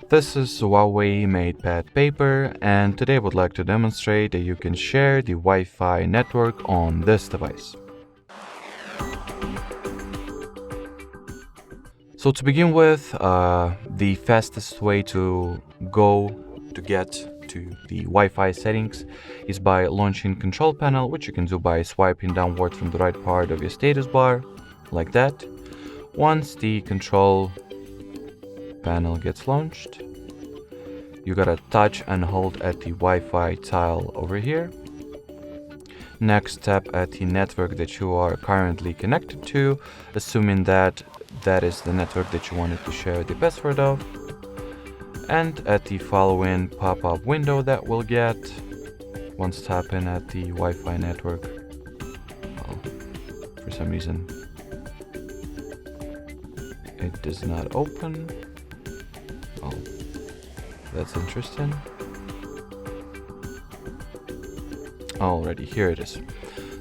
This is HUAWEI MatePad Paper, and today I would like to demonstrate that you can share the Wi-Fi network on this device. So to begin with, the fastest way to get to the Wi-Fi settings is by launching Control Panel, which you can do by swiping downward from the right part of your status bar, like that. Once the Control Panel gets launched, you gotta touch and hold at the Wi-Fi tile over here. Next, tap at the network that you are currently connected to, assuming that that is the network that you wanted to share the password of. And at the following pop-up window that we'll get once tapping at the Wi-Fi network. Well, for some reason it does not open. Oh, that's interesting. Alrighty, here it is.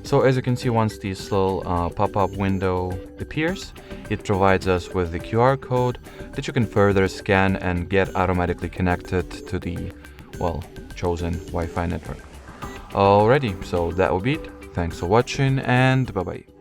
So as you can see, once this little pop-up window appears, it provides us with the QR code that you can further scan and get automatically connected to the, chosen Wi-Fi network. Alrighty, so that will be it. Thanks for watching and bye-bye.